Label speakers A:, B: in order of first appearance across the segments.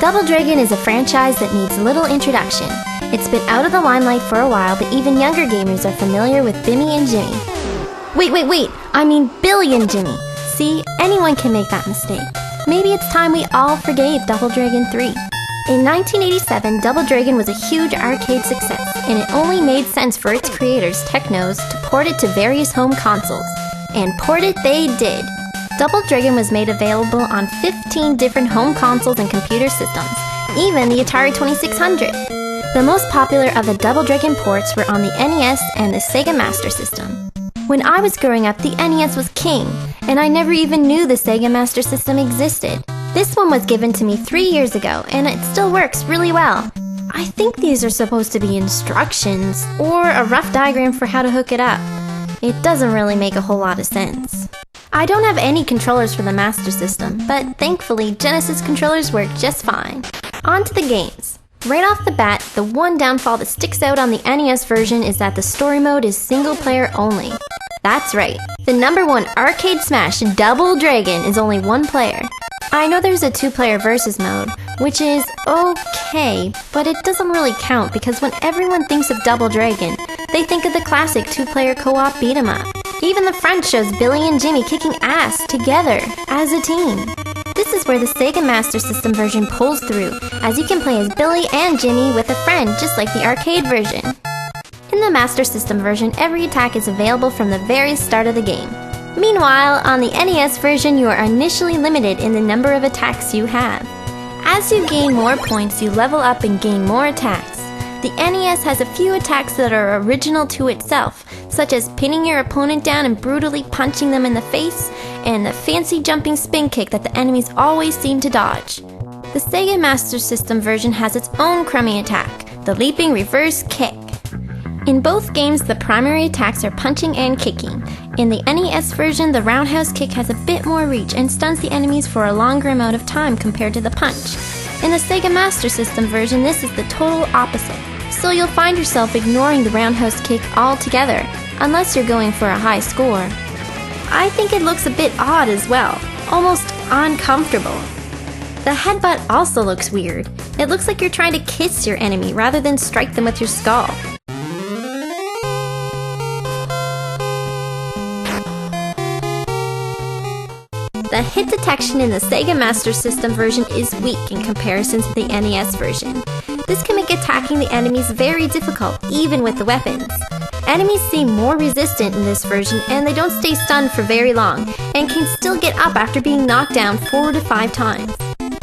A: Double Dragon is a franchise that needs little introduction. It's been out of the limelight for a while, but even younger gamers are familiar with Bimmy and Jimmy. Wait, I mean Billy and Jimmy. See, anyone can make that mistake. Maybe it's time we all forgave Double Dragon 3. In 1987, Double Dragon was a huge arcade success, and it only made sense for its creators, Technos, to port it to various home consoles. And port it they did. Double Dragon was made available on 15 different home consoles and computer systems, even the Atari 2600. The most popular of the Double Dragon ports were on the NES and the Sega Master System. When I was growing up, the NES was king, and I never even knew the Sega Master System existed. This one was given to me 3 years ago, and it still works really well. I think these are supposed to be instructions, or a rough diagram for how to hook it up. It doesn't really make a whole lot of sense. I don't have any controllers for the Master System, but thankfully Genesis controllers work just fine. On to the games. Right off the bat, the one downfall that sticks out on the NES version is that the story mode is single player only. That's right, the #1 arcade smash, Double Dragon, is only one player. I know there's a 2-player versus mode, which is okay, but it doesn't really count because when everyone thinks of Double Dragon, they think of the classic 2-player co-op beat-em-up. Even the front shows Billy and Jimmy kicking ass together as a team. This is where the Sega Master System version pulls through, as you can play as Billy and Jimmy with a friend, just like the arcade version. In the Master System version, every attack is available from the very start of the game. Meanwhile, on the NES version, you are initially limited in the number of attacks you have. As you gain more points, you level up and gain more attacks. The NES has a few attacks that are original to itself, such as pinning your opponent down and brutally punching them in the face, and the fancy jumping spin kick that the enemies always seem to dodge. The Sega Master System version has its own crummy attack, the leaping reverse kick. In both games, the primary attacks are punching and kicking. In the NES version, the roundhouse kick has a bit more reach and stuns the enemies for a longer amount of time compared to the punch. In the Sega Master System version, this is the total opposite. So you'll find yourself ignoring the roundhouse kick altogether, unless you're going for a high score. I think it looks a bit odd as well, almost uncomfortable. The headbutt also looks weird. It looks like you're trying to kiss your enemy rather than strike them with your skull. The hit detection in the Sega Master System version is weak in comparison to the NES version. This can make attacking the enemies very difficult, even with the weapons. Enemies seem more resistant in this version, and they don't stay stunned for very long, and can still get up after being knocked down 4 to 5 times.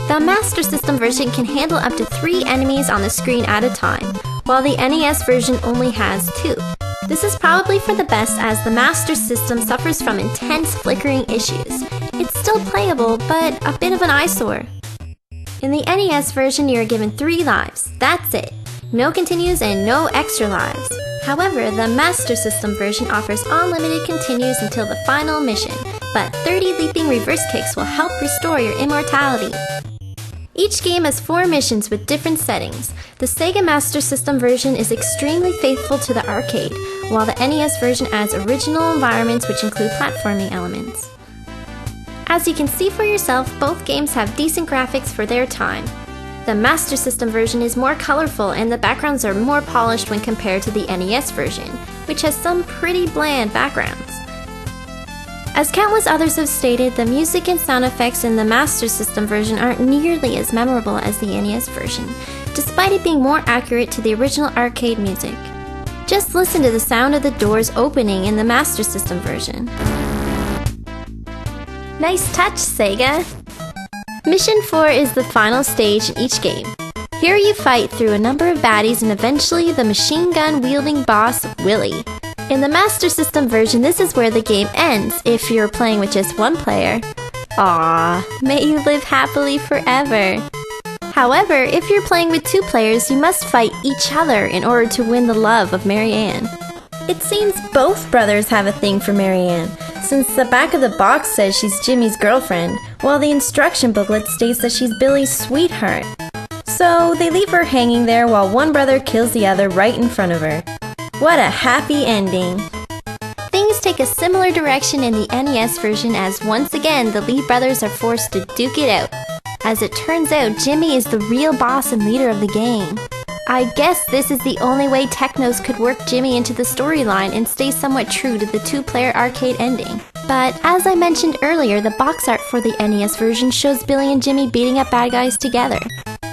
A: The Master System version can handle up to 3 enemies on the screen at a time, while the NES version only has 2. This is probably for the best as the Master System suffers from intense flickering issues. It's still playable, but a bit of an eyesore. In the NES version, you are given 3 lives. That's it. No continues and no extra lives. However, the Master System version offers unlimited continues until the final mission, but 30 leaping reverse kicks will help restore your immortality. Each game has 4 missions with different settings. The Sega Master System version is extremely faithful to the arcade, while the NES version adds original environments which include platforming elements. As you can see for yourself, both games have decent graphics for their time. The Master System version is more colorful and the backgrounds are more polished when compared to the NES version, which has some pretty bland backgrounds. As countless others have stated, the music and sound effects in the Master System version aren't nearly as memorable as the NES version, despite it being more accurate to the original arcade music. Just listen to the sound of the doors opening in the Master System version. Nice touch, Sega! Mission 4 is the final stage in each game. Here you fight through a number of baddies and eventually the machine gun wielding boss, Willy. In the Master System version, this is where the game ends if you're playing with just 1 player. Aww, may you live happily forever. However, if you're playing with 2 players, you must fight each other in order to win the love of Mary Ann. It seems both brothers have a thing for Mary Ann, since the back of the box says she's Jimmy's girlfriend, while the instruction booklet states that she's Billy's sweetheart. So they leave her hanging there while one brother kills the other right in front of her. What a happy ending! Things take a similar direction in the NES version as once again the Lee brothers are forced to duke it out. As it turns out, Jimmy is the real boss and leader of the game. I guess this is the only way Technos could work Jimmy into the storyline and stay somewhat true to the two-player arcade ending. But as I mentioned earlier, the box art for the NES version shows Billy and Jimmy beating up bad guys together.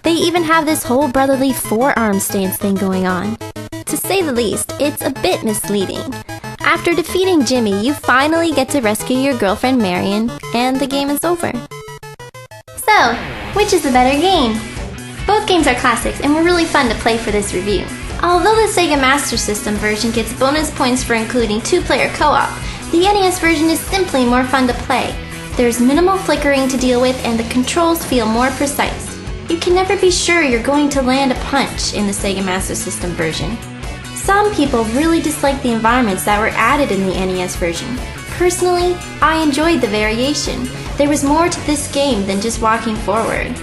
A: They even have this whole brotherly forearm stance thing going on. To say the least, it's a bit misleading. After defeating Jimmy, you finally get to rescue your girlfriend Marion, and the game is over. So, which is the better game? Both games are classics and were really fun to play for this review. Although the Sega Master System version gets bonus points for including two-player co-op, the NES version is simply more fun to play. There's minimal flickering to deal with and the controls feel more precise. You can never be sure you're going to land a punch in the Sega Master System version. Some people really dislike the environments that were added in the NES version. Personally, I enjoyed the variation. There was more to this game than just walking forward.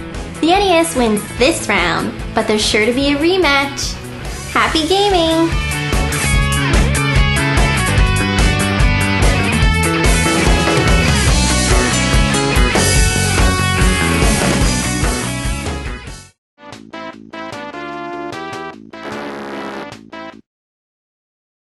A: The NES wins this round, but there's sure to be a rematch. Happy gaming!